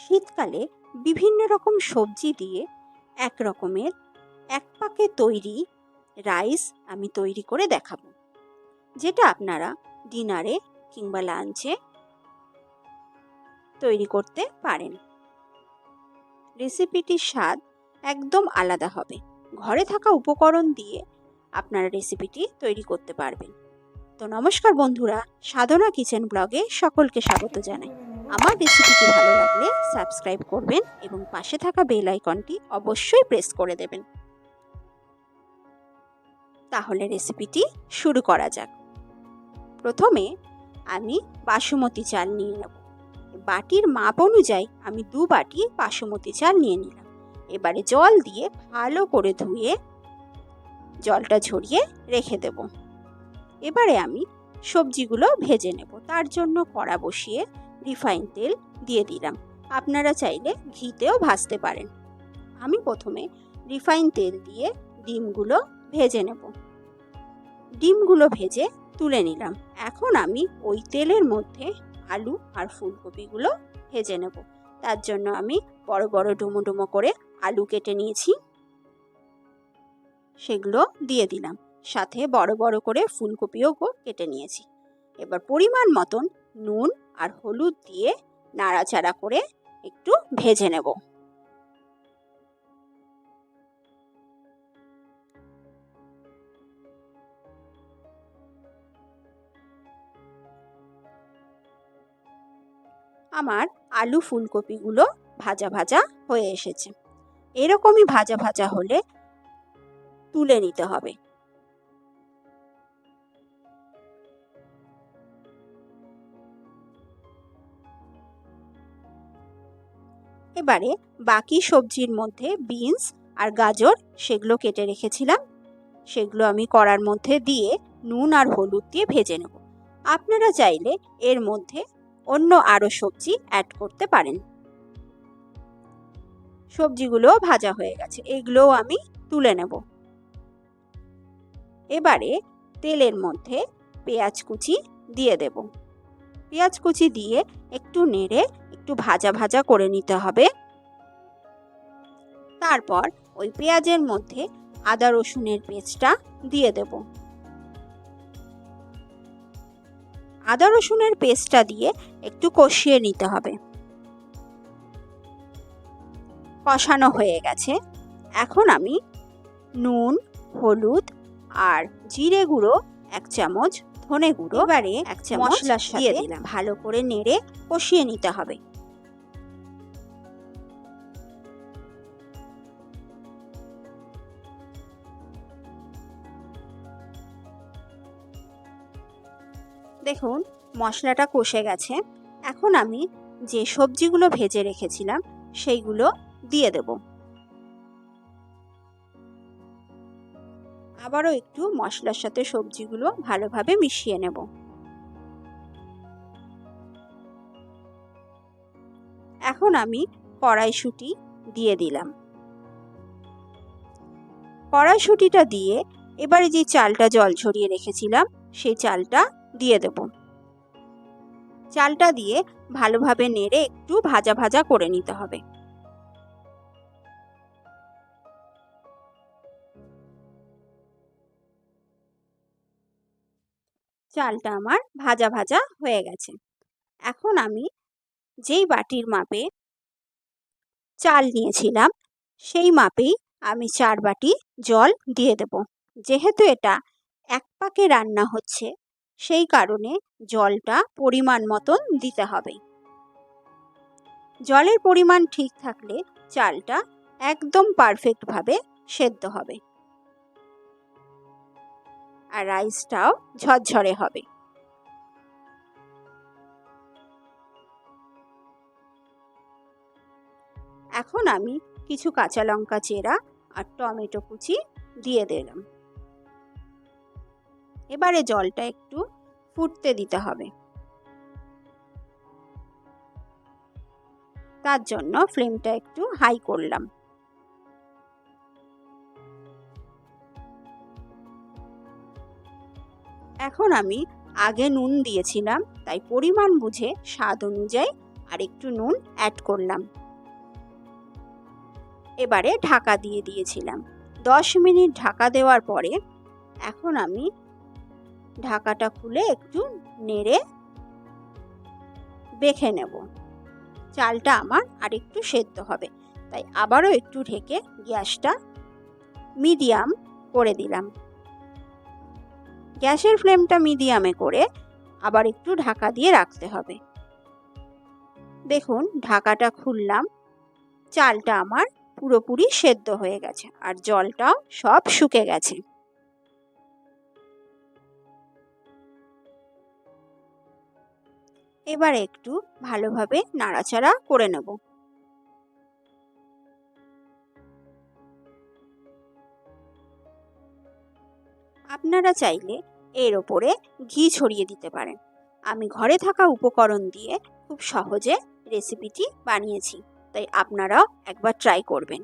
শীতকালে বিভিন্ন রকম সবজি দিয়ে এক রকমের এক পাকে তৈরি রাইস আমি তৈরি করে দেখাবো, যেটা আপনারা ডিনারে কিংবা লাঞ্চে তৈরি করতে পারেন। রেসিপিটির স্বাদ একদম আলাদা হবে। ঘরে থাকা উপকরণ দিয়ে আপনারা রেসিপিটি তৈরি করতে পারবেন। তো নমস্কার বন্ধুরা, সাধনা কিচেন ব্লগে সকলকে স্বাগত জানাই। আমার রেসিপিটি ভালো লাগলে সাবস্ক্রাইব করবেন এবং পাশে থাকা বেল আইকনটি অবশ্যই প্রেস করে দেবেন। তাহলে রেসিপিটি শুরু করা যাক। প্রথমে আমি বাসমতি চাল নিয়ে নেব। বাটির মাপ অনুযায়ী আমি 2 বাটি বাসমতি চাল নিয়ে নিলাম। এবারে জল দিয়ে ভালো করে ধুয়ে জলটা ঝরিয়ে রেখে দেব। এবারে আমি সবজিগুলো ভেজে নেব। তার জন্য কড়া বসিয়ে রিফাইন তেল দিয়ে দিলাম। আপনারা চাইলে ঘিতেও ভাজতে পারেন। আমি প্রথমে রিফাইন তেল দিয়ে ডিমগুলো ভেজে নেব। ডিমগুলো ভেজে তুলে নিলাম। এখন আমি ওই তেলের মধ্যে আলু আর ফুলকপিগুলো ভেজে নেব। তার জন্য আমি বড় বড় ডুমো ডুমো করে আলু কেটে নিয়েছি, সেগুলো দিয়ে দিলাম। সাথে বড় বড় করে ফুলকপিও কেটে নিয়েছি। এবার পরিমাণ মতন নুন আর হলুদ দিয়ে নাড়াচাড়া করে একটু ভেজে নেব। আমার আলু ফুলকপিগুলো ভাজা ভাজা হয়ে এসেছে। এরকমই ভাজা ভাজা হলে তুলে নিতে হবে। এবারে বাকি সবজির মধ্যে বিনস আর গাজর সেগুলো কেটে রেখেছিলাম, সেগুলো আমি কড়ার মধ্যে দিয়ে নুন আর হলুদ দিয়ে ভেজে নেব। আপনারা চাইলে এর মধ্যে অন্য আরও সবজি অ্যাড করতে পারেন। সবজিগুলো ভাজা হয়ে গেছে, এগুলোও আমি তুলে নেব। এবারে তেলের মধ্যে পেঁয়াজ কুচি দিয়ে দেব। পেঁয়াজ কুচি দিয়ে একটু নেড়ে একটু ভাজা ভাজা করে নিতে হবে। তারপর ওই পেঁয়াজের মধ্যে আদা রসুনের পেস্টটা দিয়ে দেব। আদা রসুনের পেস্টটা দিয়ে একটু কষিয়ে নিতে হবে। কষানো হয়ে গেছে। এখন আমি নুন, হলুদ আর জিরে গুঁড়ো 1 চামচ, ধনে গুঁড়ো এবারে 1 চামচ মশলার সাথে দিয়ে দিলাম। ভালো করে নেড়ে কষিয়ে নিতে হবে। দেখুন মশলাটা কষে গেছে। এখন আমি যে সবজিগুলো ভেজে রেখেছিলাম সেইগুলো দিয়ে দেব। আবারও একটু মশলার সাথে সবজিগুলো ভালোভাবে মিশিয়ে নেব। এখন আমি কড়াইশুঁটি দিয়ে দিলাম। কড়াইশুঁটিটা দিয়ে এবারে যে চালটা জল ঝরিয়ে রেখেছিলাম সেই চালটা দিয়ে দেব। চালটা দিয়ে ভালোভাবে নেড়ে একটু ভাজা ভাজা করে নিতে হবে। চালটা আমার ভাজা ভাজা হয়ে গেছে। এখন আমি যেই বাটির মাপে চাল নিয়েছিলাম সেই মাপেই আমি 4 বাটি জল দিয়ে দেব। যেহেতু এটা এক পাকে রান্না হচ্ছে সেই কারণে জলটা পরিমাণ মতন দিতে হবে। জলের পরিমাণ ঠিক থাকলে চালটা একদম পারফেক্টভাবে সেদ্ধ হবে আর রাইসটাও ঝরঝরে হবে। এখন আমি কিছু কাঁচা লঙ্কা চেরা আর টমেটো কুচি দিয়ে দিলাম। এবারে জলটা একটু ফুটতে দিতে হবে। তার জন্য ফ্লেমটা একটু হাই করলাম। এখন আমি আগে নুন দিয়েছিলাম, তাই পরিমাণ বুঝে স্বাদ অনুযায়ী আর একটু নুন অ্যাড করলাম। এবারে ঢাকা দিয়ে দিয়েছিলাম। 10 মিনিট ঢাকা দেওয়ার পরে এখন আমি ঢাকাটা খুলে একটু নেড়ে বেখে নেব। চালটা আমার আরেকটু সেদ্ধ হবে, তাই আবারও একটু ঢেকে গ্যাসটা মিডিয়াম করে দিলাম। গ্যাসের ফ্লেমটা মিডিয়ামে করে আবার একটু ঢাকা দিয়ে রাখতে হবে। দেখুন ঢাকাটা খুললাম, চালটা আমার পুরোপুরি সেদ্ধ হয়ে গেছে আর জলটাও সব শুকে গেছে। এবার একটু ভালোভাবে নাড়াচাড়া করে নেব। আপনারা চাইলে এর ওপরে ঘি ছড়িয়ে দিতে পারেন। আমি ঘরে থাকা উপকরণ দিয়ে খুব সহজে রেসিপিটি বানিয়েছি, তাই আপনারাও একবার ট্রাই করবেন।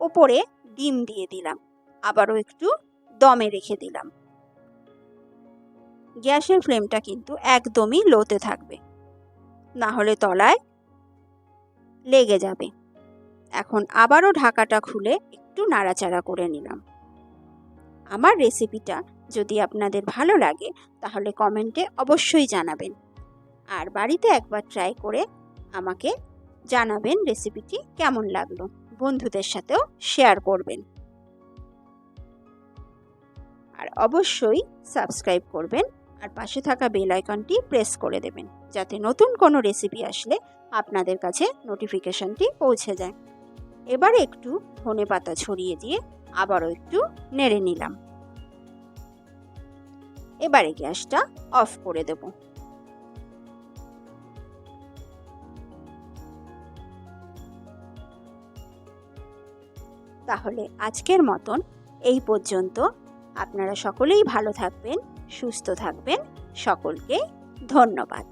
ওপরে ডিম দিয়ে দিলাম, আবারও একটু দমে রেখে দিলাম। গ্যাসের ফ্লেমটা কিন্তু একদমই লোতে থাকবে, না হলে তলায় লেগে যাবে। এখন আবারও ঢাকাটা খুলে একটু নাড়াচাড়া করে নিলাম। আমার রেসিপিটা যদি আপনাদের ভালো লাগে তাহলে কমেন্টে অবশ্যই জানাবেন, আর বাড়িতে একবার ট্রাই করে আমাকে জানাবেন রেসিপিটি কেমন লাগলো। বন্ধুদের সাথেও শেয়ার করবেন, আর অবশ্যই সাবস্ক্রাইব করবেন আর পাশে থাকা বেল আইকনটি প্রেস করে দেবেন, যাতে নতুন কোনো রেসিপি আসলে আপনাদের কাছে নোটিফিকেশনটি পৌঁছে যায়। এবার একটু ধনেপাতা ছড়িয়ে দিয়ে আবারও একটু নেড়ে নিলাম। এবারে গ্যাসটা অফ করে দেব। তাহলে আজকের মতন এই পর্যন্ত। আপনারা সকলেই ভালো থাকবেন, সুস্থ থাকবেন। সকলকে ধন্যবাদ।